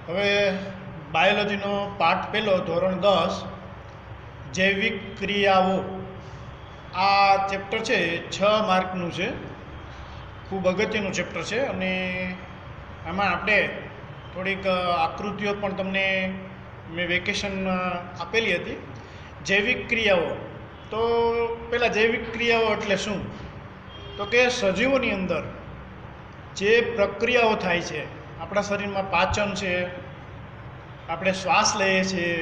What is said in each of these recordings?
હવે બાયોલોજીનો પાઠ પહેલો ધોરણ 10 જૈવિક ક્રિયાઓ આ ચેપ્ટર છે 6 માર્કનું છે. ખૂબ અગત્યનું ચેપ્ટર છે અને આમાં આપણે થોડીક આકૃતિઓ પણ તમને મેં વેકેશનમાં આપેલી હતી. જૈવિક ક્રિયાઓ, તો પહેલાં જૈવિક ક્રિયાઓ એટલે શું? તો કે સજીવોની અંદર જે પ્રક્રિયાઓ થાય છે, આપણા શરીરમાં પાચન છે, આપણે શ્વાસ લઈએ છીએ,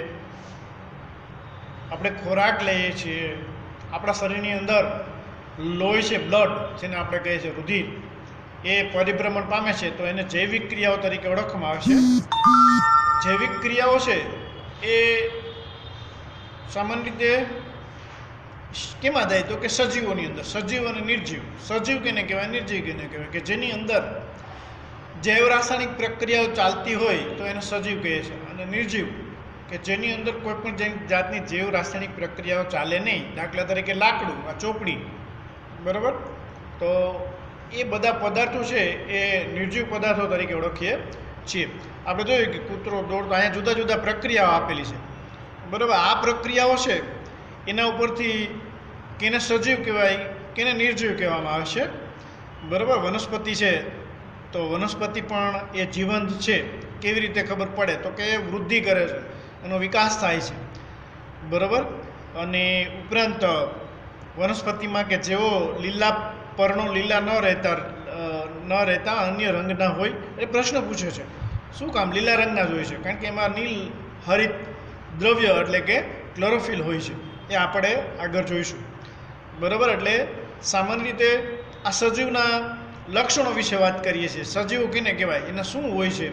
આપણે ખોરાક લઈએ છીએ, આપણા શરીરની અંદર લોહી છે, બ્લડ જેને આપણે કહીએ છીએ રુધિર, એ પરિભ્રમણ પામે છે, તો એને જૈવિક ક્રિયાઓ તરીકે ઓળખવામાં આવે છે. જૈવિક ક્રિયાઓ છે એ સામાન્ય રીતે કેમાં થાય? તો કે સજીવોની અંદર, સજીવ અને નિર્જીવ. સજીવ કેને કહેવાય, નિર્જીવ કેને કહેવાય? કે જેની અંદર જૈવ રાસાયણિક પ્રક્રિયાઓ ચાલતી હોય તો એને સજીવ કહે છે. અને નિર્જીવ કે જેની અંદર કોઈ પણ જાતની જૈવ રાસાયણિક પ્રક્રિયાઓ ચાલે નહીં. દાખલા તરીકે લાકડું, આ ચોપડી, બરાબર? તો એ બધા પદાર્થો છે એ નિર્જીવ પદાર્થો તરીકે ઓળખીએ છીએ. આપણે જોયું કે કૂતરો દોડતો, અહીંયા જુદા જુદા પ્રક્રિયાઓ આપેલી છે, બરાબર? આ પ્રક્રિયાઓ છે એના ઉપરથી કેને સજીવ કહેવાય, કેને નિર્જીવ કહેવામાં આવે છે, બરાબર? વનસ્પતિ છે તો વનસ્પતિ પણ એ જીવંત છે કેવી રીતે ખબર પડે? તો કે વૃદ્ધિ કરે છે, એનો વિકાસ થાય છે, બરાબર? અને ઉપરાંત વનસ્પતિમાં કે જેઓ લીલા પર્ણો લીલા ન રહેતા અન્ય રંગના હોય, એ પ્રશ્ન પૂછે છે શું કામ લીલા રંગના જ હોય છે? કારણ કે એમાં નીલ હરિત દ્રવ્ય એટલે કે ક્લોરોફિલ હોય છે. એ આપણે આગળ જોઈશું, બરાબર? એટલે સામાન્ય રીતે આ સજીવના લક્ષણો વિશે વાત કરીએ છીએ. સજીવો કેને કહેવાય, એના શું હોય છે?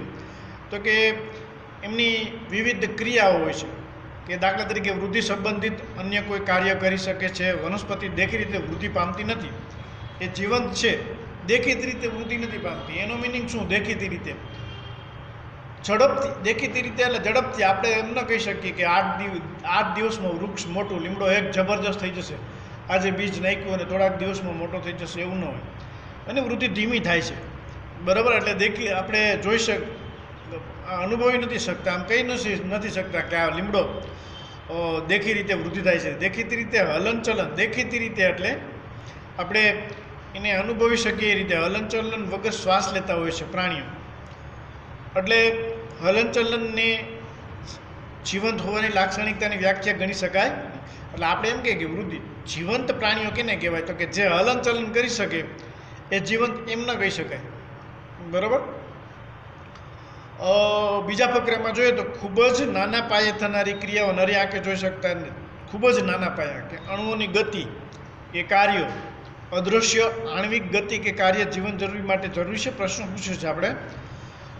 તો કે એમની વિવિધ ક્રિયાઓ હોય છે. કે દાખલા તરીકે વૃદ્ધિ સંબંધિત અન્ય કોઈ કાર્ય કરી શકે છે. વનસ્પતિ દેખીતી રીતે વૃદ્ધિ પામતી નથી, એ જીવંત છે, દેખીતી રીતે વૃદ્ધિ નથી પામતી. એનો મિનિંગ શું? દેખીતી રીતે, ઝડપથી. દેખીતી રીતે એટલે ઝડપથી. આપણે એમ ન કહી શકીએ કે 8 દિવસમાં વૃક્ષ મોટું, લીમડો એક જબરજસ્ત થઈ જશે, આજે બીજ નાખ્યું અને થોડાક દિવસમાં મોટો થઈ જશે, એવું ન હોય. અને વૃદ્ધિ ધીમી થાય છે, બરાબર? એટલે આપણે જોઈ અનુભવી નથી શકતા, આમ કહી નથી શકતા કે આ લીમડો દેખી રીતે વૃદ્ધિ થાય છે. દેખીતી રીતે હલનચલન, દેખીતી રીતે એટલે આપણે એને અનુભવી શકીએ એ રીતે હલનચલન વગર શ્વાસ લેતા હોય છે પ્રાણીઓ. એટલે હલનચલનને જીવંત હોવાની લાક્ષણિકતાની વ્યાખ્યા ગણી શકાય. એટલે આપણે એમ કહીએ કે વૃદ્ધિ જીવંત પ્રાણીઓ કેને કહેવાય? તો કે જે હલનચલન કરી શકે એ જીવંત એમ ન કહી શકાય, બરાબર? બીજા ફકરામાં જોઈએ તો ખૂબ જ નાના પાયે થનારી ક્રિયાઓ નરી આંખે જોઈ શકતા નથી. ખૂબ જ નાના પાયા કે અણુઓની ગતિ કે કાર્યો, અદૃશ્ય આણ્વિક ગતિ કે કાર્ય જીવન જરૂરી માટે જરૂરી છે? પ્રશ્ન પૂછ્યો છે આપણે.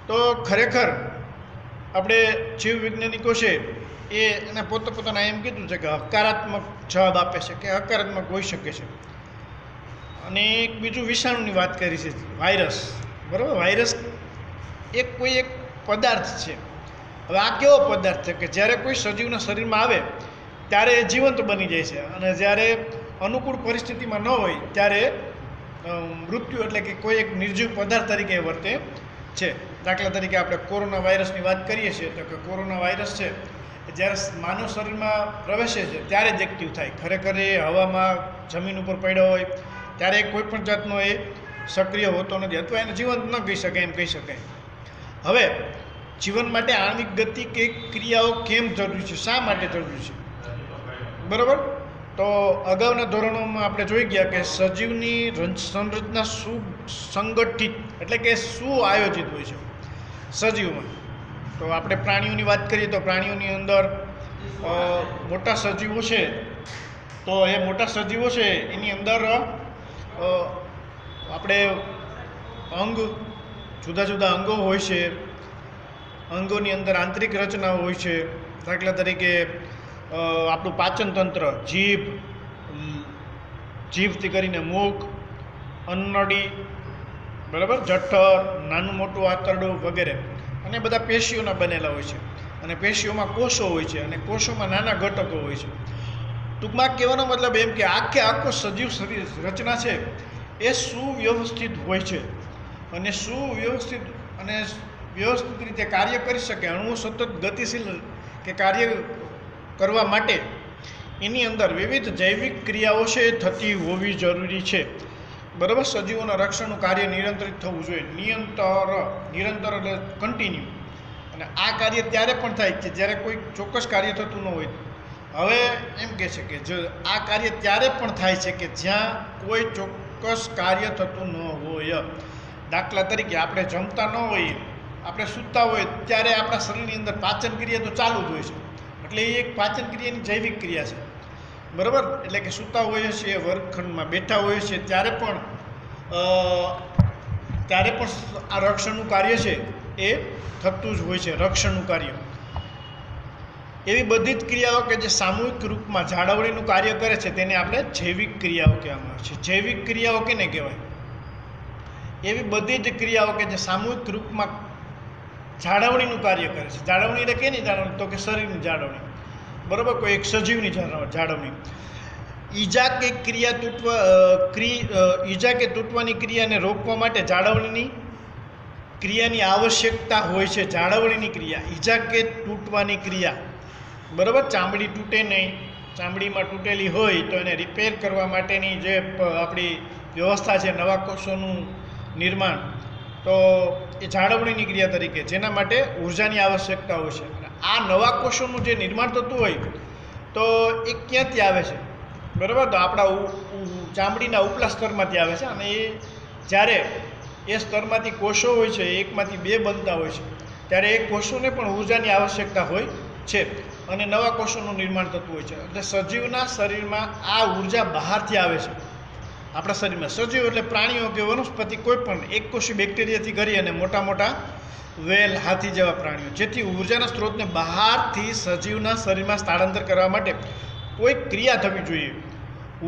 તો ખરેખર આપણે જીવ વૈજ્ઞાનિકો છે એ એને પોતાના એમ કીધું છે કે હકારાત્મક જવાબ આપે છે કે હકારાત્મક હોઈ શકે છે. અને એક બીજું વિષાણુની વાત કરી છે, વાયરસ, બરાબર? વાયરસ કોઈ એક પદાર્થ છે. હવે આ કેવો પદાર્થ છે કે જ્યારે કોઈ સજીવના શરીરમાં આવે ત્યારે એ જીવંત બની જાય છે, અને જ્યારે અનુકૂળ પરિસ્થિતિમાં ન હોય ત્યારે મૃત્યુ એટલે કે કોઈ એક નિર્જીવ પદાર્થ તરીકે વર્તે છે. દાખલા તરીકે આપણે કોરોના વાયરસની વાત કરીએ છીએ તો કે કોરોના વાયરસ છે જ્યારે માનવ શરીરમાં પ્રવેશે છે ત્યારે જ એક્ટિવ થાય. ખરેખર એ હવામાં, જમીન ઉપર પડ્યો હોય ત્યારે કોઈ પણ જાતનો એ સક્રિય હોતો નથી, અથવા એને જીવંત ન કહી શકાય, એમ કહી શકાય. હવે જીવન માટે આણ્વિક ગતિ કે ક્રિયાઓ કેમ જરૂરી છે, શા માટે જરૂરી છે, બરાબર? તો અગાઉના ધોરણોમાં આપણે જોઈ ગયા કે સજીવની સંરચના સુસંગઠિત એટલે કે સુઆયોજિત હોય છે સજીવમાં. તો આપણે પ્રાણીઓની વાત કરીએ તો પ્રાણીઓની અંદર મોટા સજીવો છે, તો એ મોટા સજીવો છે એની અંદર આપણે જુદા જુદા અંગો હોય છે. અંગોની અંદર આંતરિક રચનાઓ હોય છે. દાખલા તરીકે આપણું પાચન તંત્ર, જીભથી કરીને મુખ, અન્નનળી, બરાબર, જઠર, નાનું મોટું આંતરડું વગેરે. અને બધા પેશીઓના બનેલા હોય છે. અને પેશીઓમાં કોષો હોય છે, અને કોષોમાં નાના ઘટકો હોય છે. ટૂંકમાં કહેવાનો મતલબ એમ કે આખો સજીવ શરીર રચના છે એ સુવ્યવસ્થિત હોય છે. અને સુવ્યવસ્થિત અને વ્યવસ્થિત રીતે કાર્ય કરી શકે, અણુઓ સતત ગતિશીલ કે કાર્ય કરવા માટે એની અંદર વિવિધ જૈવિક ક્રિયાઓ છે એ થતી હોવી જરૂરી છે. બરાબર. સજીવોના રક્ષણનું કાર્ય નિરંતરિત થવું જોઈએ. નિરંતર એટલે કન્ટિન્યુ. અને આ કાર્ય ત્યારે પણ થાય કે જ્યારે કોઈ ચોક્કસ કાર્ય થતું ન હોય. હવે એમ કહે છે કે જો આ કાર્ય ત્યારે પણ થાય છે કે જ્યાં કોઈ ચોક્કસ કાર્ય થતું ન હોય. દાખલા તરીકે આપણે જમતા ન હોઈએ, આપણે સૂતા હોય ત્યારે આપણા શરીરની અંદર પાચન ક્રિયા તો ચાલુ જ હોય છે. એટલે એ એક પાચન ક્રિયાની જૈવિક ક્રિયા છે. બરાબર. એટલે કે સૂતા હોઈએ છીએ, વર્ગખંડમાં બેઠા હોઈએ છીએ ત્યારે પણ આ રક્ષણનું કાર્ય છે એ થતું જ હોય છે. રક્ષણનું કાર્ય એવી બધી જ ક્રિયાઓ કે જે સામૂહિક રૂપમાં જાળવણીનું કાર્ય કરે છે તેને આપણે જૈવિક ક્રિયાઓ કહેવામાં આવે છે. જૈવિક ક્રિયાઓ કેને કહેવાય? એવી બધી જ ક્રિયાઓ કે જે સામૂહિક રૂપમાં જાળવણીનું કાર્ય કરે છે. જાળવણી એટલે કેની જાળવણી? તો કે શરીરની જાળવણી. બરાબર. કોઈ એક સજીવની જાળવણી. ઈજા કે તૂટવાની ક્રિયાને રોકવા માટે જાળવણીની ક્રિયાની આવશ્યકતા હોય છે. જાળવણીની ક્રિયા, ઈજા કે તૂટવાની ક્રિયા. બરાબર. ચામડી તૂટે નહીં, ચામડીમાં તૂટેલી હોય તો એને રિપેર કરવા માટેની જે આપણી વ્યવસ્થા છે, નવા કોષોનું નિર્માણ, તો એ જાળવણીની ક્રિયા તરીકે, જેના માટે ઉર્જાની આવશ્યકતા હોય છે. અને આ નવા કોષોનું જે નિર્માણ થતું હોય તો એ ક્યાંથી આવે છે? બરાબર. તો આપણા ચામડીના ઉપલા સ્તરમાંથી આવે છે. અને એ જ્યારે એ સ્તરમાંથી કોષો હોય છે, એકમાંથી બે બનતા હોય છે, ત્યારે એ કોષોને પણ ઉર્જાની આવશ્યકતા હોય છે અને નવા કોષોનું નિર્માણ થતું હોય છે. એટલે સજીવના શરીરમાં આ ઉર્જા બહારથી આવે છે. આપણા શરીરમાં સજીવ એટલે પ્રાણીઓ કે વનસ્પતિ કોઈ પણ એકકોષી બેક્ટેરિયાથી કરી અને મોટા મોટા વેલ, હાથી જેવા પ્રાણીઓ, જેથી ઉર્જાના સ્ત્રોતને બહારથી સજીવના શરીરમાં સ્થળાંતર કરવા માટે કોઈ ક્રિયા થવી જોઈએ.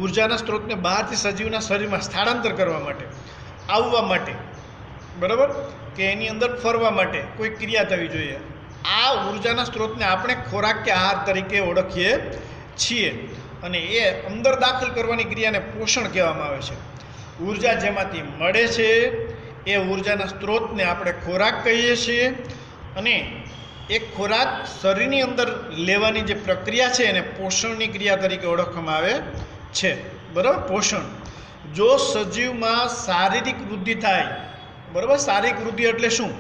ઉર્જાના સ્ત્રોતને બહારથી સજીવના શરીરમાં સ્થળાંતર કરવા માટે, આવવા માટે, બરાબર, કે એની અંદર ફરવા માટે કોઈ ક્રિયા થવી જોઈએ. આ ઉર્જાના સ્ત્રોતને આપણે ખોરાક કે આહાર તરીકે ઓળખીએ છીએ. અને એ અંદર દાખલ કરવાની ક્રિયાને પોષણ કહેવામાં આવે છે. ઉર્જા જેમાંથી મળે છે એ ઉર્જાના સ્ત્રોતને આપણે ખોરાક કહીએ છીએ. અને એ ખોરાક શરીરની અંદર લેવાની જે પ્રક્રિયા છે એને પોષણની ક્રિયા તરીકે ઓળખવામાં આવે છે. બરાબર. પોષણ. જો સજીવમાં શારીરિક વૃદ્ધિ થાય, બરાબર, શારીરિક વૃદ્ધિ એટલે શું?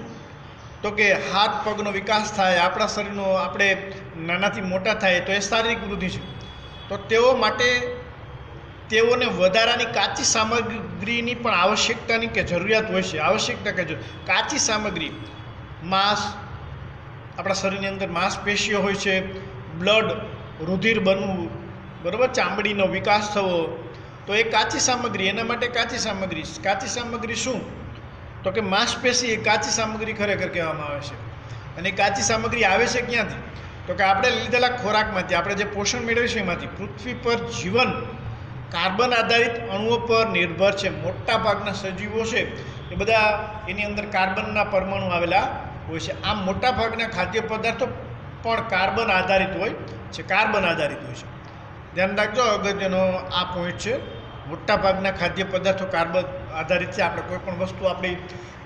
તો કે હાથ પગનો વિકાસ થાય, આપણા શરીરનો આપણે નાનાથી મોટા થાય તો એ શારીરિક વૃદ્ધિ છે. તો તેઓ માટે તેઓને વધારાની કાચી સામગ્રીની પણ આવશ્યકતાની કે જરૂરિયાત હોય છે. આવશ્યકતા કે કાચી સામગ્રી, માંસ, આપણા શરીરની અંદર માંસપેશીઓ હોય છે, બ્લડ, રુધિર બનવું, બરાબર, ચામડીનો વિકાસ થવો, તો એ કાચી સામગ્રી. એના માટે કાચી સામગ્રી શું? તો કે માંસપેશી એ કાચી સામગ્રી ખરેખર કહેવામાં આવે છે. અને કાચી સામગ્રી આવે છે ક્યાંથી? તો કે આપણે લીધેલા ખોરાકમાંથી, આપણે જે પોષણ મેળવીશું એમાંથી. પૃથ્વી પર જીવન કાર્બન આધારિત અણુઓ પર નિર્ભર છે. મોટા ભાગના સજીવો છે એ બધા એની અંદર કાર્બનના પરમાણુ આવેલા હોય છે. આમ મોટા ભાગના ખાદ્ય પદાર્થો પણ કાર્બન આધારિત હોય છે. ધ્યાન રાખજો, અગત્યનો આ પોઈન્ટ છે. મોટા ભાગના ખાદ્ય પદાર્થો કાર્બન આધારિત છે. આપણે કોઈ પણ વસ્તુ આપણી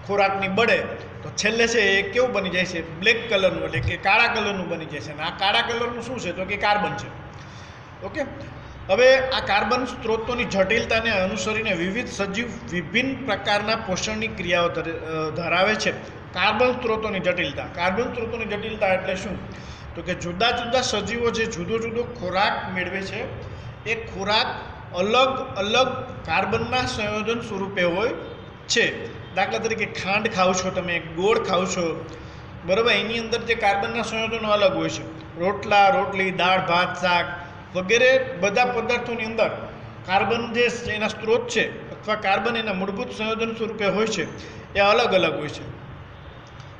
ખોરાકની બળે તો છેલ્લે છે એ કેવું બની જાય છે? બ્લેક કલરનું, એટલે કે કાળા કલરનું બની જાય છે. અને આ કાળા કલરનું શું છે? તો કે કાર્બન છે. ઓકે. હવે આ કાર્બન સ્ત્રોતોની જટિલતાને અનુસરીને વિવિધ સજીવ વિભિન્ન પ્રકારના પોષણની ક્રિયાઓ ધરાવે છે. કાર્બન સ્ત્રોતોની જટિલતા એટલે શું? તો કે જુદા જુદા સજીવો જે જુદો ખોરાક મેળવે છે એ ખોરાક અલગ અલગ કાર્બનના સંયોજન સ્વરૂપે હોય છે. દાખલા તરીકે ખાંડ ખાઓ છો તમે, ગોળ ખાઓ છો, બરાબર, એની અંદર જે કાર્બનના સંયોજનો અલગ હોય છે. રોટલા, રોટલી, દાળ, ભાત, શાક વગેરે બધા પદાર્થોની અંદર કાર્બન જે એના સ્ત્રોત છે અથવા કાર્બન એના મૂળભૂત સંયોજન સ્વરૂપે હોય છે એ અલગ અલગ હોય છે.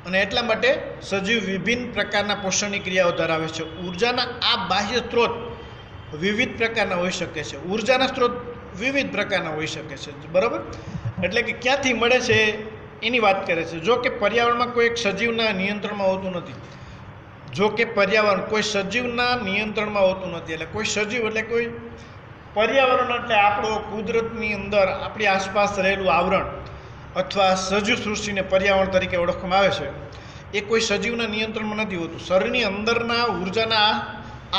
અને એટલા માટે સજીવ વિભિન્ન પ્રકારના પોષણની ક્રિયાઓ ધરાવે છે. ઉર્જાના આ બાહ્ય સ્ત્રોત વિવિધ પ્રકારના હોઈ શકે છે. ઉર્જાના સ્ત્રોત વિવિધ પ્રકારના હોઈ શકે છે. બરાબર. એટલે કે ક્યાંથી મળે છે એની વાત કરે છે. જો કે પર્યાવરણમાં કોઈ એક સજીવના નિયંત્રણમાં હોતું નથી. કોઈ સજીવના નિયંત્રણમાં હોતું નથી. એટલે કોઈ સજીવ એટલે કોઈ પર્યાવરણ એટલે આપણો કુદરતની અંદર આપણી આસપાસ રહેલું આવરણ અથવા સજીવ સૃષ્ટિને પર્યાવરણ તરીકે ઓળખવામાં આવે છે. એ કોઈ સજીવના નિયંત્રણમાં નથી હોતું. શરીરની અંદરના ઉર્જાના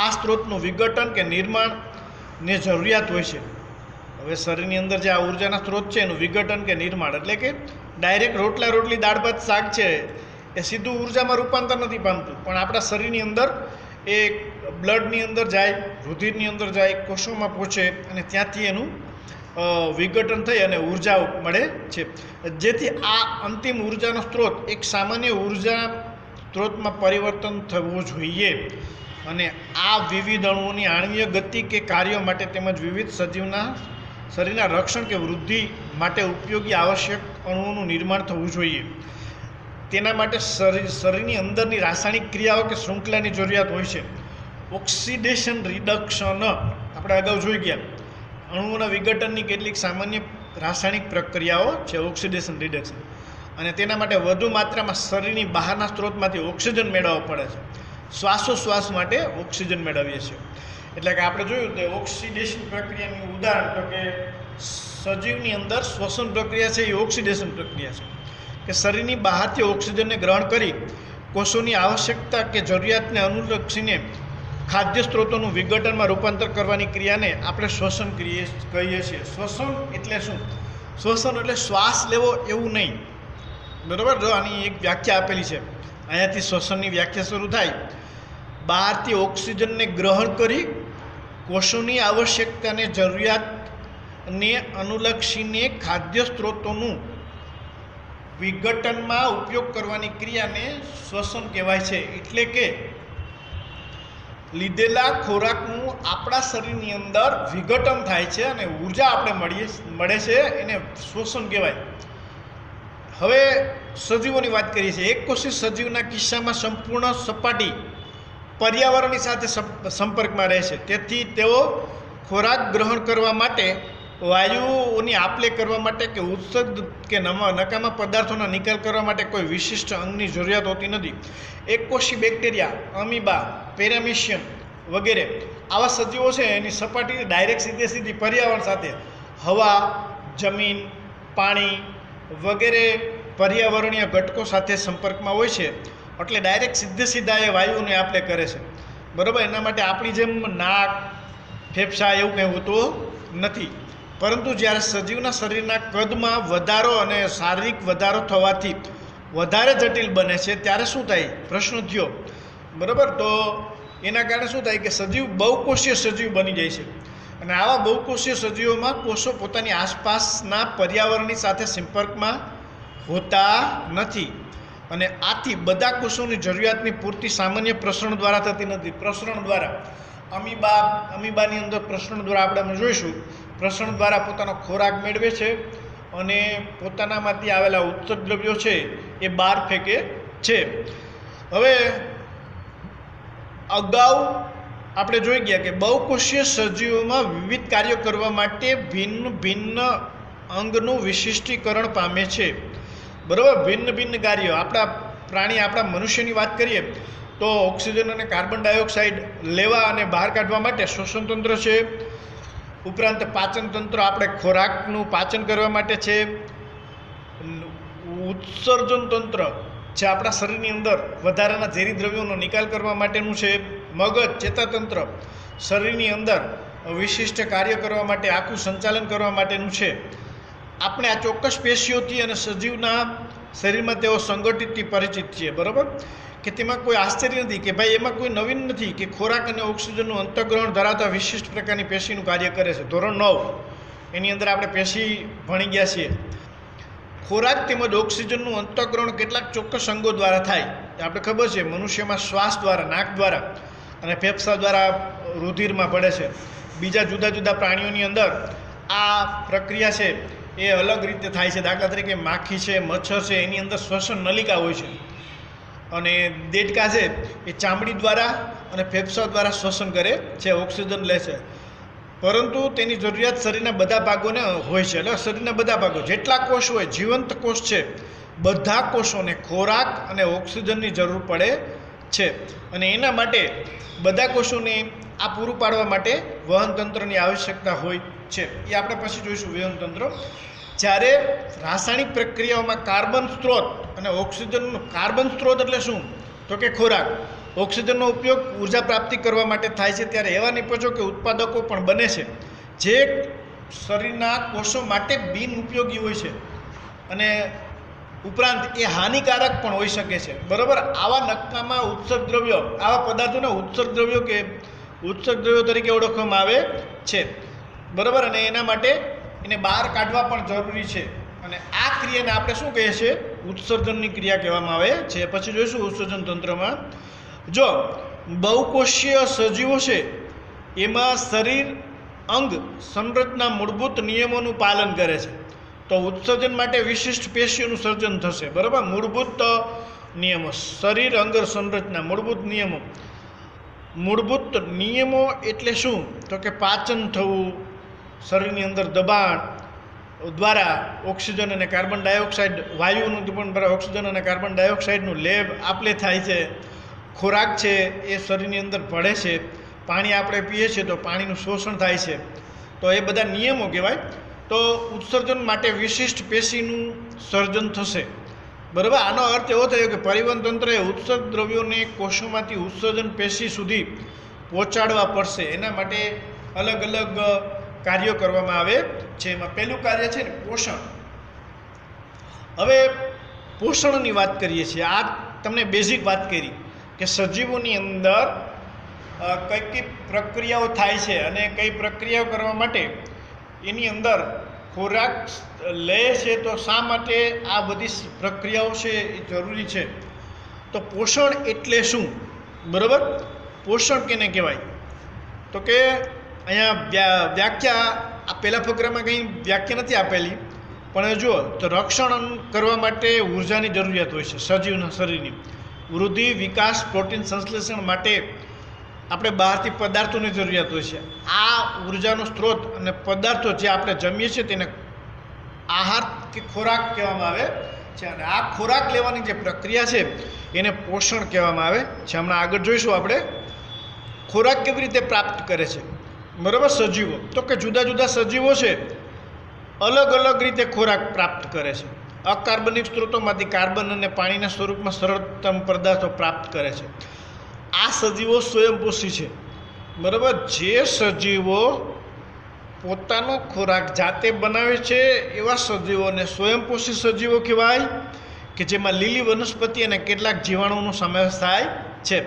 આ સ્ત્રોતનું વિઘટન કે નિર્માણને જરૂરિયાત હોય છે. હવે શરીરની અંદર જે આ ઉર્જાના સ્ત્રોત છે એનું વિઘટન કે નિર્માણ એટલે કે ડાયરેક્ટ રોટલી દાળ ભાત શાક છે એ સીધું ઉર્જામાં રૂપાંતર નથી પામતું, પણ આપણા શરીરની અંદર એ બ્લડની અંદર જાય, રુધિરની અંદર જાય, કોષોમાં પહોંચે અને ત્યાંથી એનું વિઘટન થઈ અને ઉર્જા મળે છે. જેથી આ અંતિમ ઉર્જાનો સ્ત્રોત એક સામાન્ય ઉર્જા સ્ત્રોતમાં પરિવર્તન થવું જોઈએ અને આ વિવિધ અણુઓની આણ્વીય ગતિ કે કાર્યો માટે તેમજ વિવિધ સજીવના શરીરના રક્ષણ કે વૃદ્ધિ માટે ઉપયોગી આવશ્યક અણુઓનું નિર્માણ થવું જોઈએ. તેના માટે શરીરની અંદરની રાસાયણિક ક્રિયાઓ કે શૃંખલાની જરૂરિયાત હોય છે. ઓક્સિડેશન રિડક્શન આપણે અગાઉ જોઈ ગયા. અણુઓના વિઘટનની કેટલીક સામાન્ય રાસાયણિક પ્રક્રિયાઓ છે ઓક્સિડેશન રિડક્શન, અને તેના માટે વધુ માત્રામાં શરીરની બહારના સ્ત્રોતમાંથી ઓક્સિજન મેળવવો પડે છે. શ્વાસોશ્વાસ માટે ઓક્સિજન મેળવીએ છીએ. એટલે કે આપણે જોયું કે ઓક્સિડેશન પ્રક્રિયાનું ઉદાહરણ તો કે સજીવની અંદર શ્વસન પ્રક્રિયા છે એ ઓક્સિડેશન પ્રક્રિયા છે કે શરીરની બહારથી ઓક્સિજનને ગ્રહણ કરી કોષોની આવશ્યકતા કે જરૂરિયાતને અનુલક્ષીને ખાદ્ય સ્ત્રોતોનું વિઘટનમાં રૂપાંતર કરવાની ક્રિયાને આપણે શ્વસન કહીએ છીએ. શ્વસન એટલે શું? શ્વસન એટલે શ્વાસ લેવો એવું નહીં, બરાબર? જો આની એક વ્યાખ્યા આપેલી છે, અહીંયાથી શ્વસનની વ્યાખ્યા શરૂ થાય. બહારથી ઓક્સિજનને ગ્રહણ કરી કોષોની આવશ્યકતાને જરૂરિયાતને અનુલક્ષીને ખાદ્ય સ્ત્રોતોનું વિઘટનમાં ઉપયોગ કરવાની ક્રિયાને શ્વસન કહેવાય છે. એટલે કે લીધેલા ખોરાકનું આપણા શરીરની અંદર વિઘટન થાય છે અને ઉર્જા આપણે મળે છે, એને શ્વસન કહેવાય. હવે સજીવોની વાત કરીએ છીએ. એક કોષી સજીવના કિસ્સામાં સંપૂર્ણ સપાટી પર્યાવરણની સાથે સંપર્કમાં રહે છે. તેથી તેઓ ખોરાક ગ્રહણ કરવા માટે, વાયુઓની આપલે કરવા માટે કે ઉત્સર્ગ કે નકામા પદાર્થોના નિકાલ કરવા માટે કોઈ વિશિષ્ટ અંગની જરૂરિયાત હોતી નથી. એકકોષી બેક્ટેરિયા, અમીબા, પેરામિશિયમ વગેરે આવા સજીવો છે એની સપાટી ડાયરેક્ટ સીધી પર્યાવરણ સાથે હવા, જમીન, પાણી વગેરે પર્યાવરણીય ઘટકો સાથે સંપર્કમાં હોય છે. એટલે ડાયરેક્ટ સીધા એ વાયુઓને આપલે કરે છે, બરાબર? એના માટે આપણી જેમ નાક, ફેફસા એવું કંઈ હોતું નથી. પરંતુ જ્યારે સજીવના શરીરના કદમાં વધારો અને શારીરિક વધારો થવાથી વધારે જટિલ બને છે ત્યારે શું થાય? પ્રશ્ન થયો, બરાબર? તો એના કારણે શું થાય કે સજીવ બહુકોષીય સજીવ બની જાય છે. અને આવા બહુકોષીય સજીવોમાં કોષો પોતાની આસપાસના પર્યાવરણની સાથે સંપર્કમાં હોતા નથી અને આથી બધા કોષોની જરૂરિયાતની પૂર્તિ સામાન્ય પ્રસરણ દ્વારા થતી નથી. પ્રસરણ દ્વારા અમીબાની અંદર પ્રસરણ દ્વારા આપણે જોઈશું, પ્રસરણ દ્વારા પોતાનો ખોરાક મેળવે છે અને પોતાનામાંથી આવેલા ઉત્સર્ગ દ્રવ્યો છે એ બહાર ફેંકે છે. હવે અગાઉ આપણે જોઈ ગયા કે બહુકોષીય સજીવોમાં વિવિધ કાર્યો કરવા માટે ભિન્ન ભિન્ન અંગનું વિશિષ્ટીકરણ પામે છે, બરાબર? ભિન્ન કાર્યો. આપણા મનુષ્યની વાત કરીએ તો ઓક્સિજન અને કાર્બન ડાયોક્સાઇડ લેવા અને બહાર કાઢવા માટે શ્વસન તંત્ર છે. ઉપરાંત પાચન તંત્ર આપણે ખોરાકનું પાચન કરવા માટે છે. ઉત્સર્જન તંત્ર છે આપણા શરીરની અંદર વધારાના ઝેરી દ્રવ્યોનો નિકાલ કરવા માટેનું છે. મગજ, ચેતાતંત્ર શરીરની અંદર વિશિષ્ટ કાર્ય કરવા માટે, આખું સંચાલન કરવા માટેનું છે. આપણે આ ચોક્કસ પેશીઓથી અને સજીવના શરીરમાં તેઓ સંગઠિતથી પરિચિત છીએ, બરાબર? કે તેમાં કોઈ આશ્ચર્ય નથી કે ભાઈ એમાં કોઈ નવીન નથી કે ખોરાક અને ઓક્સિજનનું અંતઃગ્રહણ ધરાવતા વિશિષ્ટ પ્રકારની પેશીનું કાર્ય કરે છે. ધોરણ 9 એની અંદર આપણે પેશી ભણી ગયા છીએ. ખોરાક તેમજ ઓક્સિજનનું અંતઃગ્રહણ કેટલાક ચોક્કસ અંગો દ્વારા થાય. આપણે ખબર છે મનુષ્યમાં શ્વાસ દ્વારા, નાક દ્વારા અને ફેફસા દ્વારા રુધિરમાં પડે છે. બીજા જુદા જુદા પ્રાણીઓની અંદર આ પ્રક્રિયા છે એ અલગ રીતે થાય છે. દાખલા તરીકે માખી છે, મચ્છર છે, એની અંદર શ્વસન નલિકા હોય છે અને દેડકા છે એ ચામડી દ્વારા અને ફેફસા દ્વારા શ્વસન કરે છે, ઓક્સિજન લે છે. પરંતુ તેની જરૂરિયાત શરીરના બધા ભાગોને હોય છે. એટલે શરીરના બધા ભાગો જેટલા કોષ હોય, જીવંત કોષ છે, બધા કોષોને ખોરાક અને ઓક્સિજનની જરૂર પડે છે. અને એના માટે બધા કોષોને આ પૂરું પાડવા માટે વહન તંત્રની આવશ્યકતા હોય છે. એ આપણે પછી જોઈશું વહન તંત્ર. જ્યારે રાસાયણિક પ્રક્રિયાઓમાં કાર્બન સ્ત્રોત અને ઓક્સિજનનો કાર્બન સ્ત્રોત એટલે શું તો કે ખોરાક, ઓક્સિજનનો ઉપયોગ ઉર્જા પ્રાપ્તિ કરવા માટે થાય છે, ત્યારે એવા નિપજો કે ઉત્પાદકો પણ બને છે જે શરીરના કોષો માટે બિન ઉપયોગી હોય છે અને ઉપરાંત એ હાનિકારક પણ હોઈ શકે છે, બરાબર. આવા નકામા ઉત્સર્ગ દ્રવ્યો, આવા પદાર્થોને ઉત્સર્ગ દ્રવ્યો તરીકે ઓળખવામાં આવે છે, બરાબર. અને એના માટે એને બહાર કાઢવા પણ જરૂરી છે અને આ ક્રિયાને આપણે શું કહીએ છીએ? ઉત્સર્જનની ક્રિયા કહેવામાં આવે છે. પછી જોઈશું ઉત્સર્જન તંત્રમાં. જો બહુકોષીય સજીવો છે એમાં શરીર અંગ સંરચના મૂળભૂત નિયમોનું પાલન કરે છે, તો ઉત્સર્જન માટે વિશિષ્ટ પેશીઓનું સર્જન થશે, બરાબર. મૂળભૂત નિયમો, શરીર અંગ સંરચના, મૂળભૂત નિયમો એટલે શું તો કે પાચન થવું, શરીરની અંદર દબાણ દ્વારા ઓક્સિજન અને કાર્બન ડાયોક્સાઇડ, વાયુનું પણ ઓક્સિજન અને કાર્બન ડાયોક્સાઇડનું લેબ આપલે થાય છે, ખોરાક છે એ શરીરની અંદર ભળે છે, પાણી આપણે પીએ છીએ તો પાણીનું શોષણ થાય છે, તો એ બધા નિયમો કહેવાય. તો ઉત્સર્જન માટે વિશિષ્ટ પેશીનું સર્જન થશે, બરાબર. આનો અર્થ એવો થયો કે પરિવહન તંત્રએ ઉત્સર્ગ દ્રવ્યોને કોષોમાંથી ઉત્સર્જન પેશી સુધી પહોંચાડવા પડશે. એના માટે અલગ અલગ કાર્યો કરવામાં આવે છે. એમાં પહેલું કાર્ય છે ને પોષણ. હવે પોષણની વાત કરીએ છીએ. આ તમને બેઝિક વાત કરી કે સજીવોની અંદર કઈ કઈ પ્રક્રિયાઓ થાય છે અને કઈ પ્રક્રિયાઓ કરવા માટે એની અંદર ખોરાક લે છે, તો શા માટે આ બધી પ્રક્રિયાઓ છે એ જરૂરી છે. તો પોષણ એટલે શું, બરાબર. પોષણ કેને કહેવાય તો કે અહીંયા વ્યાખ્યા આ પહેલા ફકરામાં કંઈ વ્યાખ્યા નથી આપેલી, પણ જુઓ તો રક્ષણ કરવા માટે ઉર્જાની જરૂરિયાત હોય છે સજીવના શરીરની. વૃદ્ધિ, વિકાસ, પ્રોટીન સંશ્લેષણ માટે આપણે બહારથી પદાર્થોની જરૂરિયાત હોય છે. આ ઉર્જાનો સ્ત્રોત અને પદાર્થો જે આપણે જમીએ છીએ તેને આહાર કે ખોરાક કહેવામાં આવે છે અને આ ખોરાક લેવાની જે પ્રક્રિયા છે એને પોષણ કહેવામાં આવે છે. હમણાં આગળ જોઈશું આપણે ખોરાક કેવી રીતે પ્રાપ્ત કરે છે, બરાબર. સજીવો તો કે જુદા જુદા સજીવો છે અલગ અલગ રીતે ખોરાક પ્રાપ્ત કરે છે. અકાર્બનિક સ્ત્રોતોમાંથી કાર્બન અને પાણીના સ્વરૂપમાં સરળતમ પદાર્થો પ્રાપ્ત કરે છે. આ સજીવો સ્વયંપોષી છે, બરાબર. જે સજીવો પોતાનો ખોરાક જાતે બનાવે છે એવા સજીવોને સ્વયંપોષી સજીવો કહેવાય, કે જેમાં લીલી વનસ્પતિ અને કેટલાક જીવાણુઓનો સમાવેશ થાય છે.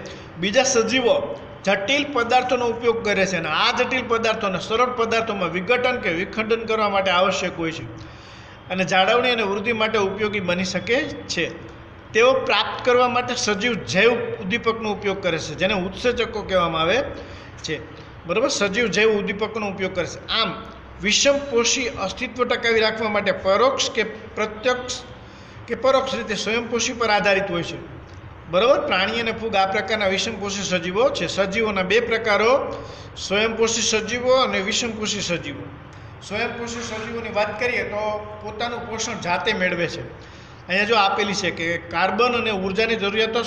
બીજા સજીવો જટિલ પદાર્થોનો ઉપયોગ કરે છે અને આ જટિલ પદાર્થોને સરળ પદાર્થોમાં વિઘટન કે વિખંડન કરવા માટે આવશ્યક હોય છે અને જાળવણી અને વૃદ્ધિ માટે ઉપયોગી બની શકે છે. તેઓ પ્રાપ્ત કરવા માટે સજીવ જૈવ ઉદ્દીપકનો ઉપયોગ કરે છે, જેને ઉત્સેચકો કહેવામાં આવે છે, બરાબર. સજીવ જૈવ ઉદ્દીપકનો ઉપયોગ કરે છે. આમ વિષમપોષી અસ્તિત્વ ટકાવી રાખવા માટે પરોક્ષ કે પ્રત્યક્ષ કે પરોક્ષ રીતે સ્વયંપોષી પર આધારિત હોય છે, બરાબર. પ્રાણી અને ફૂગ આ પ્રકારના વિષમપોષી સજીવો છે. સજીવોના બે પ્રકારો, સ્વયંપોષી સજીવો અને વિષમપોષી સજીવો. સ્વયંપોષી સજીવોની વાત કરીએ તો પોતાનું પોષણ જાતે મેળવે છે. અહીંયા જો આપેલી છે કે કાર્બન અને ઉર્જાની જરૂરિયાતો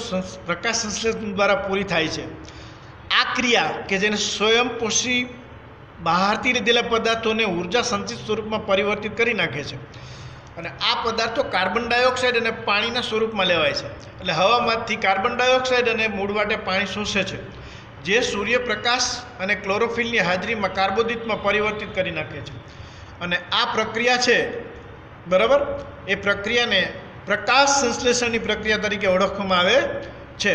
પ્રકાશ સંશ્લેષણ દ્વારા પૂરી થાય છે. આ ક્રિયા કે જેને સ્વયંપોષી બહારથી લીધેલા પદાર્થોને ઉર્જા સંચિત સ્વરૂપમાં પરિવર્તિત કરી નાખે છે અને આ પદાર્થો કાર્બન ડાયોક્સાઇડ અને પાણીના સ્વરૂપમાં લેવાય છે. એટલે હવામાંથી કાર્બન ડાયોક્સાઇડ અને મૂળવાટે પાણી શોષે છે, જે સૂર્યપ્રકાશ અને ક્લોરોફિલની હાજરીમાં કાર્બોદિતમાં પરિવર્તિત કરી નાખે છે. અને આ પ્રક્રિયા છે, બરાબર, એ પ્રક્રિયાને પ્રકાશ સંશ્લેષણની પ્રક્રિયા તરીકે ઓળખવામાં આવે છે,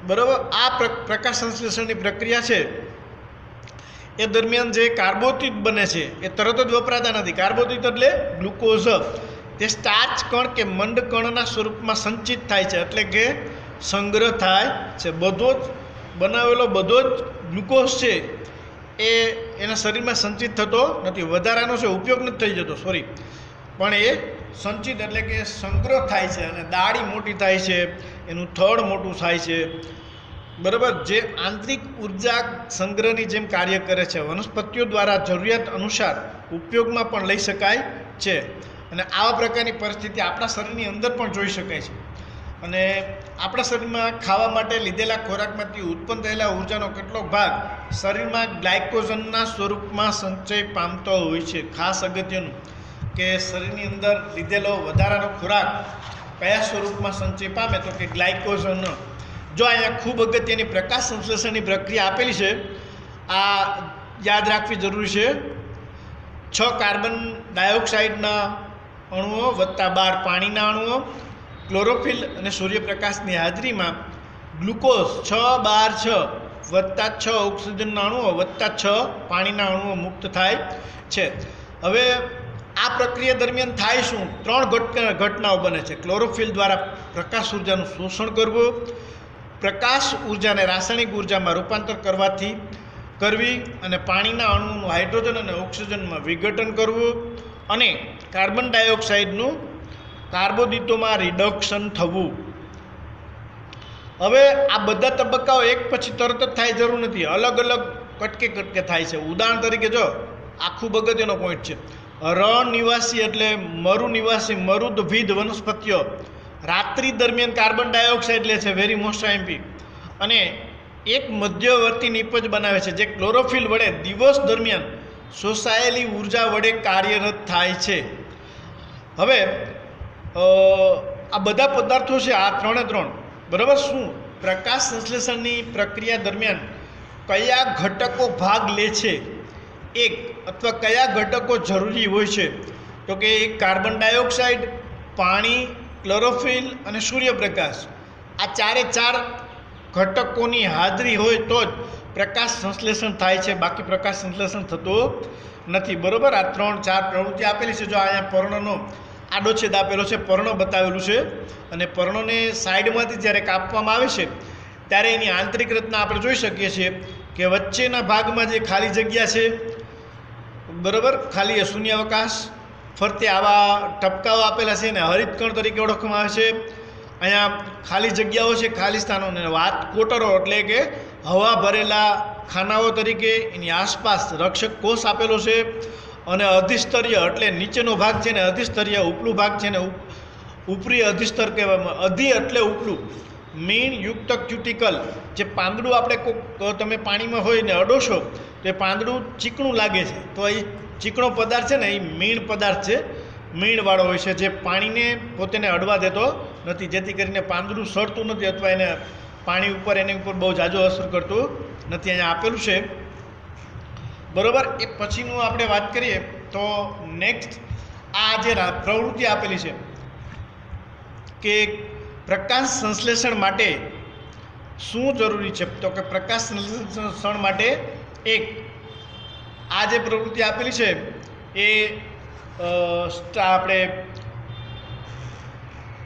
બરાબર. આ પ્રકાશ સંશ્લેષણની પ્રક્રિયા છે એ દરમિયાન જે કાર્બોદિત બને છે એ તરત જ વપરાતા નથી. કાર્બોદિત એટલે ગ્લુકોઝ, તે સ્ટાર્ચ કણ કે મંડ કણના સ્વરૂપમાં સંચિત થાય છે, એટલે કે સંગ્રહ થાય છે. બધો જ બનાવેલો બધો જ ગ્લુકોઝ છે એ એના શરીરમાં સંચિત થતો નથી, વધારાનો છે ઉપયોગ નથી થઈ જતો, પણ એ સંચિત એટલે કે સંગ્રહ થાય છે અને દાળી મોટી થાય છે, એનું થડ મોટું થાય છે, બરાબર. જે આંતરિક ઉર્જા સંગ્રહની જેમ કાર્ય કરે છે. વનસ્પતિઓ દ્વારા જરૂરિયાત અનુસાર ઉપયોગમાં પણ લઈ શકાય છે અને આવા પ્રકારની પરિસ્થિતિ આપણા શરીરની અંદર પણ જોઈ શકાય છે. અને આપણા શરીરમાં ખાવા માટે લીધેલા ખોરાકમાંથી ઉત્પન્ન થયેલા ઉર્જાનો કેટલોક ભાગ શરીરમાં ગ્લાયકોઝનના સ્વરૂપમાં સંચય પામતો હોય છે. ખાસ અગત્યનું કે શરીરની અંદર લીધેલો વધારાનો ખોરાક કયા સ્વરૂપમાં સંચય પામે, તો કે ગ્લાયકોઝન. જો અહીંયા ખૂબ અગત્યની પ્રકાશ સંશ્લેષણની પ્રક્રિયા આપેલી છે, આ યાદ રાખવી જરૂરી છે. 6 કાર્બન ડાયોક્સાઇડના અણુઓ વત્તા 12 પાણીના અણુઓ, ક્લોરોફિલ અને સૂર્યપ્રકાશની હાજરીમાં ગ્લુકોઝ 6 વત્તા 6 ઓક્સિજનના અણુઓ વત્તા 6 પાણીના અણુઓ મુક્ત થાય છે. હવે આ પ્રક્રિયા દરમિયાન થાય શું? 3 ઘટનાઓ બને છે. ક્લોરોફિલ દ્વારા પ્રકાશ ઉર્જાનું શોષણ કરવું, પ્રકાશ ઉર્જાને રાસાયણિક ઉર્જામાં રૂપાંતર કરવી અને પાણીના અણુનું હાઇડ્રોજન અને ઓક્સિજનમાં વિઘટન કરવું અને કાર્બન ડાયોક્સાઇડનું કાર્બોદિતોમાં રિડક્શન થવું. હવે આ બધા તબક્કાઓ એક પછી તરત જ થાય જરૂર નથી, અલગ અલગ કટકે થાય છે. ઉદાહરણ તરીકે જો આ ખૂબ અગત્યનો પોઈન્ટ છે. રણ નિવાસી એટલે મરુ નિવાસી મરુદ્ભીદ વનસ્પતિઓ રાત્રિ દરમિયાન કાર્બન ડાયોક્સાઇડ લે છે, વેરી મોસ્ટ આઈમ્પી, અને એક મધ્યવર્તી નિપજ બનાવે છે જે ક્લોરોફિલ વડે દિવસ દરમિયાન શોષાયેલી ઉર્જા વડે કાર્યરત થાય છે. હવે આ બધા પદાર્થો છે, આ 3 બરાબર. શું પ્રકાશ સંશ્લેષણની પ્રક્રિયા દરમિયાન કયા ઘટકો ભાગ લે છે, એક અથવા કયા ઘટકો જરૂરી હોય છે? તો કે એક કાર્બન ડાયોક્સાઇડ, પાણી, ક્લોરોફિલ અને સૂર્યપ્રકાશ. આ 4 ઘટકોની હાજરી હોય તો જ પ્રકાશ સંશ્લેષણ થાય છે, બાકી પ્રકાશ સંશ્લેષણ થતું નથી. બરાબર. આ 3-4 પ્રવૃત્તિ આપેલી છે. જો અહીંયા પર્ણનો આડોછેદ આપેલો છે, પર્ણ બતાવેલું છે, અને પર્ણોને સાઈડમાંથી જ્યારે કાપવામાં આવે છે ત્યારે એની આંતરિક રચના આપણે જોઈ શકીએ છીએ કે વચ્ચેના ભાગમાં જે ખાલી જગ્યા છે, બરાબર, ખાલી શૂન્યાવકાશ, ફરતે આવા ટપકાઓ આપેલા છે ને હરિતકણ તરીકે ઓળખવામાં આવે છે. અહીંયા ખાલી જગ્યાઓ છે, ખાલી સ્થાનોને વાત કોટરો એટલે કે હવા ભરેલા ખાનાઓ તરીકે એની આસપાસ રક્ષક કોષ આપેલો છે. અને અધિસ્તરીય એટલે નીચેનો ભાગ છે ને અધિસ્તરીય, ઉપલું ભાગ છે ને ઉપરી અધિસ્તર કહેવામાં. અધિ એટલે ઉપલું. મીણ યુક્ત ક્યુટિકલ, જે પાંદડું આપણે તમે પાણીમાં હોય ને અડોશો તો એ પાંદડું ચીકણું લાગે છે, તો એ ચીકણો પદાર્થ છે ને એ મીણ પદાર્થ છે, મીણવાળો હોય છે, જે પાણીને પોતેને અડવા દેતો નથી, જેથી કરીને પાંદડું સડતું નથી અથવા એને પાણી ઉપર એની ઉપર બહુ ઝાઝો અસર કરતું નથી. અહીંયા આપેલું છે. બરાબર. એ પછીનું આપણે વાત કરીએ તો નેક્સ્ટ આ જે પ્રવૃત્તિ આપેલી છે કે પ્રકાશ સંશ્લેષણ માટે શું જરૂરી છે, તો કે પ્રકાશ સંશ્લેષણ માટે એક આ જે પ્રવૃત્તિ આપેલી છે એ આપણે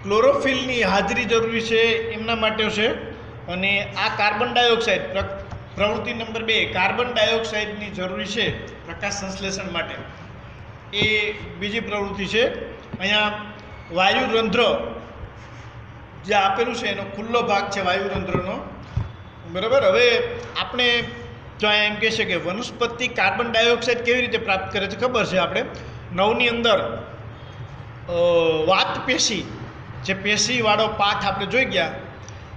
ક્લોરોફિલની હાજરી જરૂરી છે એમના માટે છે. અને આ કાર્બન ડાયોક્સાઇડ પ્રવૃત્તિ નંબર 2 કાર્બન ડાયોક્સાઇડની જરૂરી છે પ્રકાશ સંશ્લેષણ માટે, એ બીજી પ્રવૃત્તિ છે. અહીંયા વાયુરંધ્ર જે આપેલું છે એનો ખુલ્લો ભાગ છે વાયુરંધ્રનો. બરાબર. હવે આપણે જો અહીંયા એમ કહે છે કે વનસ્પતિ કાર્બન ડાયોક્સાઇડ કેવી રીતે પ્રાપ્ત કરે છે, ખબર છે આપણે. નવની અંદર વાત પેશી, જે પેશીવાળો પાઠ આપણે જોઈ ગયા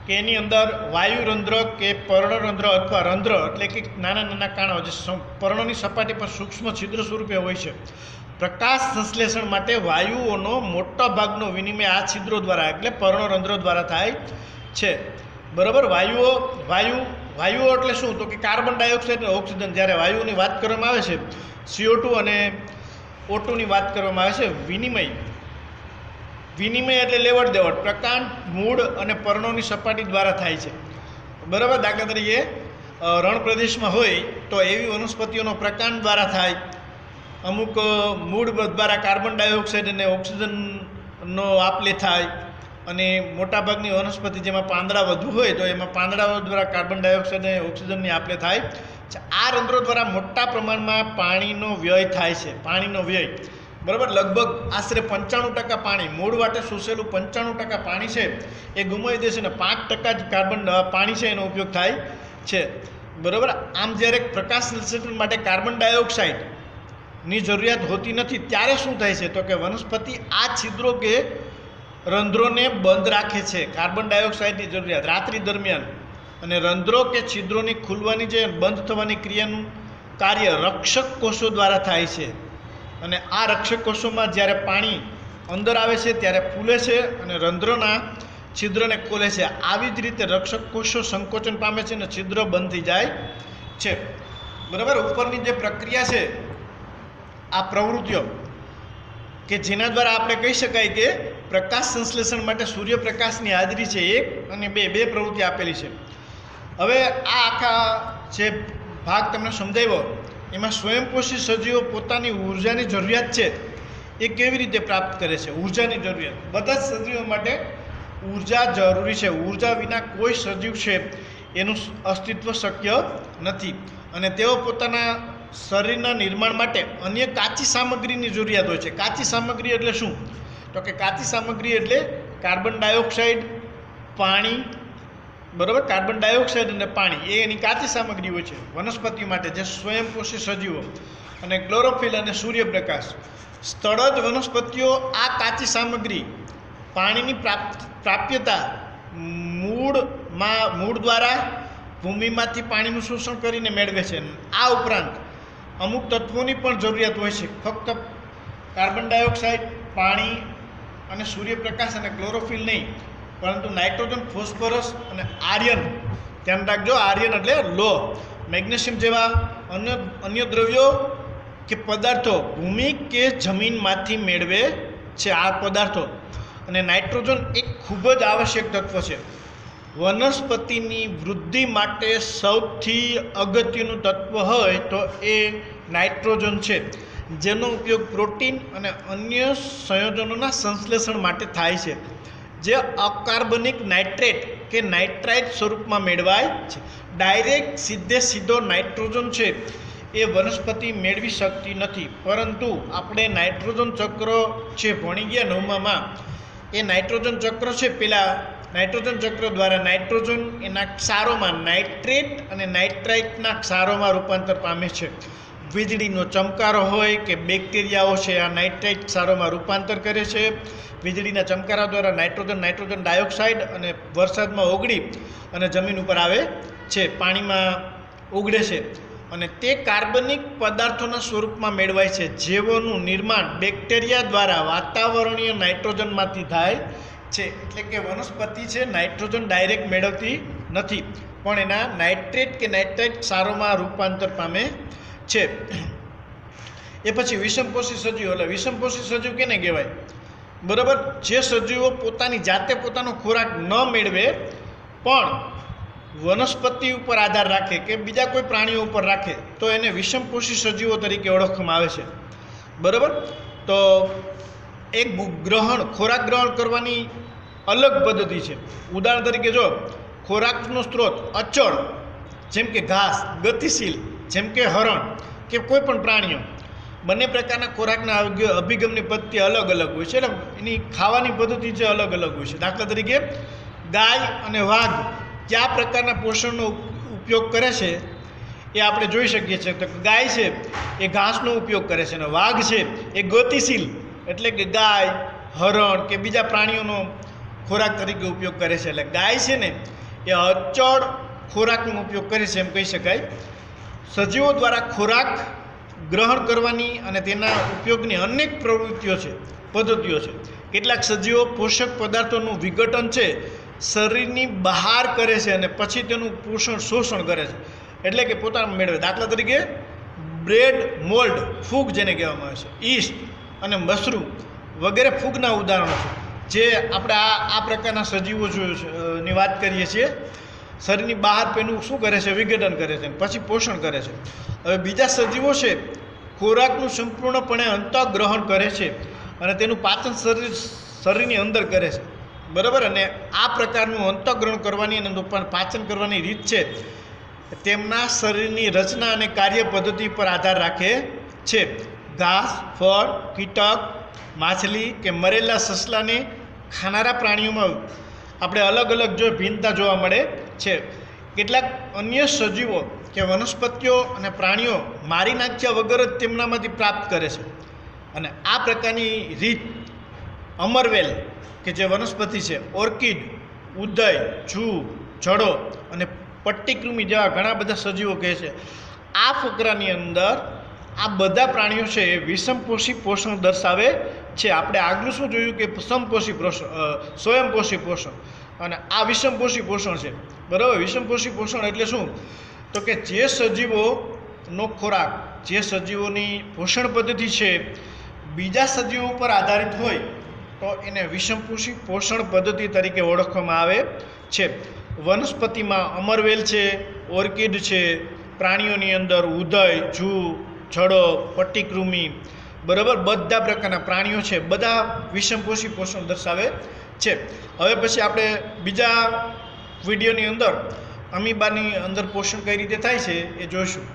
કે એની અંદર વાયુરંધ્ર કે પર્ણરંધ્ર અથવા રંધ્ર એટલે કે નાના કાણો જે પર્ણની સપાટી પર સૂક્ષ્મ છિદ્ર સ્વરૂપે હોય છે. પ્રકાશ સંશ્લેષણ માટે વાયુઓનો મોટા ભાગનો વિનિમય આ છિદ્રો દ્વારા એટલે પર્ણરંધ્રો દ્વારા થાય છે. બરાબર. વાયુઓ એટલે શું, તો કે કાર્બન ડાયોક્સાઇડ અને ઓક્સિજન. જ્યારે વાયુઓની વાત કરવામાં આવે છે, CO2 અને O2ની વાત કરવામાં આવે છે, વિનિમય એટલે લેવડ દેવડ પ્રકાંડ, મૂળ અને પર્ણોની સપાટી દ્વારા થાય છે. બરાબર. દાખલા તરીકે રણ પ્રદેશમાં હોય તો એવી વનસ્પતિઓનો પ્રકાંડ દ્વારા થાય, અમુક મૂળ દ્વારા કાર્બન ડાયોક્સાઇડ અને ઓક્સિજનનો આપલે થાય, અને મોટાભાગની વનસ્પતિ જેમાં પાંદડા વધુ હોય તો એમાં પાંદડાઓ દ્વારા કાર્બન ડાયોક્સાઇડ અને ઓક્સિજનની આપલે થાય. આ રંધ્રો દ્વારા મોટા પ્રમાણમાં પાણીનો વ્યય થાય છે. પાણીનો વ્યય, બરાબર, લગભગ આશરે 95% પાણી, મૂળ વાટે શોષેલું 95% પાણી છે એ ગુમાવી દેશે ને 5% જ કાર્બન પાણી છે એનો ઉપયોગ થાય છે. બરાબર. આમ જ્યારે પ્રકાશ સંશ્લેષણ માટે કાર્બન ડાયોક્સાઇડની જરૂરિયાત હોતી નથી ત્યારે શું થાય છે, તો કે વનસ્પતિ આ છિદ્રો કે રંધ્રોને બંધ રાખે છે. કાર્બન ડાયોક્સાઇડની જરૂરિયાત રાત્રિ દરમિયાન, અને રંધ્રો કે છિદ્રોની ખુલવાની જે બંધ થવાની ક્રિયાનું કાર્ય રક્ષક કોષો દ્વારા થાય છે. અને આ રક્ષક કોષોમાં જ્યારે પાણી અંદર આવે છે ત્યારે ફૂલે છે અને રંધ્રના છિદ્રને ખોલે છે. આવી જ રીતે રક્ષક કોષો સંકોચન પામે છે અને છિદ્ર બંધ થઈ જાય છે. બરાબર. ઉપરની જે પ્રક્રિયા છે, આ પ્રવૃત્તિઓ કે જેના દ્વારા આપણે કહી શકાય કે પ્રકાશ સંશ્લેષણ માટે સૂર્યપ્રકાશની હાજરી છે એક, અને બે પ્રવૃત્તિ આપેલી છે. હવે આ આખા જે ભાગ તમને સમજાવ્યો એમાં સ્વયંપોષી સજીવો પોતાની ઉર્જાની જરૂરિયાત છે એ કેવી રીતે પ્રાપ્ત કરે છે. ઉર્જાની જરૂરિયાત બધા જ સજીવો માટે ઉર્જા જરૂરી છે. ઉર્જા વિના કોઈ સજીવ છે એનું અસ્તિત્વ શક્ય નથી. અને તેઓ પોતાના શરીરના નિર્માણ માટે અન્ય કાચી સામગ્રીની જરૂરિયાત હોય છે. કાચી સામગ્રી એટલે શું? તો કે કાચી સામગ્રી એટલે કાર્બન ડાયોક્સાઇડ, પાણી, બરાબર. કાર્બન ડાયોક્સાઇડ અને પાણી એ એની કાચી સામગ્રી હોય છે વનસ્પતિ માટે, જે સ્વયંપોષી સજીવો, અને ક્લોરોફિલ અને સૂર્યપ્રકાશ. સ્થળજ વનસ્પતિઓ આ કાચી સામગ્રી પાણીની પ્રાપ્યતા મૂળ દ્વારા ભૂમિમાંથી પાણીનું શોષણ કરીને મેળવે છે. આ ઉપરાંત અમુક તત્વોની પણ જરૂરિયાત હોય છે. ફક્ત કાર્બન ડાયોક્સાઇડ, પાણી અને સૂર્યપ્રકાશ અને ક્લોરોફિલ નહીં, પરંતુ નાઇટ્રોજન, ફોસ્ફરસ અને આર્યન, ધ્યાન રાખજો, આર્યન એટલે લોહ, મેગ્નેશિયમ જેવા અન્ય દ્રવ્યો કે પદાર્થો ભૂમિ કે જમીનમાંથી મેળવે છે. આ પદાર્થો અને નાઇટ્રોજન એક ખૂબ જ આવશ્યક તત્વ છે. વનસ્પતિની વૃદ્ધિ માટે સૌથી અગત્યનું તત્વ હોય તો એ નાઇટ્રોજન છે, જેનો ઉપયોગ પ્રોટીન અને અન્ય સંયોજનોના સંશ્લેષણ માટે થાય છે, જે અકાર્બનિક નાઇટ્રેટ કે નાઇટ્રાઇટ સ્વરૂપમાં મેળવાય છે. ડાયરેક્ટ સીધો નાઇટ્રોજન છે એ વનસ્પતિ મેળવી શકતી નથી, પરંતુ આપણે નાઇટ્રોજન ચક્ર છે ભણી ગયા 9માં, એ નાઇટ્રોજન ચક્ર છે, પેલા નાઇટ્રોજન ચક્ર દ્વારા નાઇટ્રોજન એના ક્ષારોમાં નાઇટ્રેટ અને નાઇટ્રાઇટના ક્ષારોમાં રૂપાંતર પામે છે. વીજળીનો ચમકારો હોય કે બેક્ટેરિયાઓ છે આ નાઇટ્રાઇટ ક્ષારોમાં રૂપાંતર કરે છે. વીજળીના ચમકારા દ્વારા નાઇટ્રોજન ડાયોક્સાઇડ અને વરસાદમાં ઓગળી અને જમીન ઉપર આવે છે, પાણીમાં ઓગળે છે, અને તે કાર્બનિક પદાર્થોના સ્વરૂપમાં મેળવાય છે, જેઓનું નિર્માણ બેક્ટેરિયા દ્વારા વાતાવરણીય નાઇટ્રોજનમાંથી થાય છે. એટલે કે વનસ્પતિ છે નાઇટ્રોજન ડાયરેક્ટ મેળવતી નથી, પણ એના નાઇટ્રેટ કે નાઇટ્રાઇટ ક્ષારોમાં રૂપાંતર પામે છે. એ પછી વિષમપોષી સજીવો, એટલે વિષમપોષી સજીવ કેને કહેવાય? બરાબર. જે સજીવો પોતાની જાતે પોતાનો ખોરાક ન મેળવે પણ વનસ્પતિ ઉપર આધાર રાખે કે બીજા કોઈ પ્રાણીઓ ઉપર રાખે તો એને વિષમપોષી સજીવો તરીકે ઓળખવામાં આવે છે. બરાબર. તો એક ખોરાક ગ્રહણ કરવાની અલગ પદ્ધતિ છે. ઉદાહરણ તરીકે જો ખોરાકનો સ્ત્રોત અચળ જેમ કે ઘાસ, ગતિશીલ જેમ કે હરણ કે કોઈ પણ પ્રાણીઓ, બંને પ્રકારના ખોરાકના અભિગમની પદ્ધતિ અલગ અલગ હોય છે, એટલે એની ખાવાની પદ્ધતિ છે અલગ અલગ હોય છે. દાખલા તરીકે ગાય અને વાઘ કયા પ્રકારના પોષણનો ઉપયોગ કરે છે એ આપણે જોઈ શકીએ છીએ. તો ગાય છે એ ઘાસનો ઉપયોગ કરે છે, અને વાઘ છે એ ગતિશીલ એટલે કે ગાય, હરણ કે બીજા પ્રાણીઓનો ખોરાક તરીકે ઉપયોગ કરે છે. એટલે ગાય છે ને એ અચળ ખોરાકનો ઉપયોગ કરે છે એમ કહી શકાય. સજીવો દ્વારા ખોરાક ગ્રહણ કરવાની અને તેના ઉપયોગની અનેક પ્રવૃત્તિઓ છે, પદ્ધતિઓ છે. કેટલાક સજીવો પોષક પદાર્થોનું વિઘટન છે શરીરની બહાર કરે છે અને પછી તેનું શોષણ કરે છે, એટલે કે પોતાના મેળવે. દાખલા તરીકે બ્રેડ મોલ્ડ, ફૂગ જેને કહેવામાં આવે છે, ઈસ્ટ અને મશરૂમ વગેરે ફૂગના ઉદાહરણો છે, જે આપણે આ પ્રકારના સજીવો ની વાત કરીએ છીએ. શરીરની બહાર પેલું શું કરે છે? વિઘટન કરે છે, પછી પોષણ કરે છે. હવે બીજા સજીવો છે ખોરાકનું સંપૂર્ણપણે અંતઃગ્રહણ કરે છે અને તેનું પાચન શરીરની અંદર કરે છે. બરાબર. અને આ પ્રકારનું અંતઃગ્રહણ કરવાની અને પાચન કરવાની રીત છે તેમના શરીરની રચના અને કાર્ય પદ્ધતિ પર આધાર રાખે છે. ઘાસ, ફળ, કીટક, માછલી કે મરેલા સસલાને ખાનારા પ્રાણીઓમાં આપણે અલગ અલગ ભિન્નતા જોવા મળે છે. કેટલાક અન્ય સજીવો કે વનસ્પતિઓ અને પ્રાણીઓ મારી નાખ્યા વગર જ તેમનામાંથી પ્રાપ્ત કરે છે. અને આ પ્રકારની રીત અમરવેલ કે જે વનસ્પતિ છે, ઓર્કિડ, ઉદય, જૂ, જડો અને પટ્ટીકૃમિ જેવા ઘણા બધા સજીવો કહે છે. આ ફકરાની અંદર આ બધા પ્રાણીઓ છે એ વિષમપોષી પોષણ દર્શાવે છે. આપણે આગલું શું જોયું કે સમપોષી પોષણ, સ્વયંપોષી પોષણ, અને આ વિષમપોષી પોષણ છે. બરાબર. વિષમપોષી પોષણ એટલે શું? તો કે જે સજીવોનો ખોરાક, જે સજીવોની પોષણ પદ્ધતિ છે બીજા સજીવો ઉપર આધારિત હોય તો એને વિષમપોષી પોષણ પદ્ધતિ તરીકે ઓળખવામાં આવે છે. વનસ્પતિમાં અમરવેલ છે, ઓર્કિડ છે, પ્રાણીઓની અંદર ઉદય, જૂ, જડો, પટ્ટીકૃમિ, બરાબર, બધા પ્રકારના પ્રાણીઓ છે, બધા વિષમપોષી પોષણ દર્શાવે છે. હવે પછી આપણે બીજા વિડીયોની અંદર અમીબાની અંદર પોષણ કઈ રીતે થાય છે એ જોઈશું.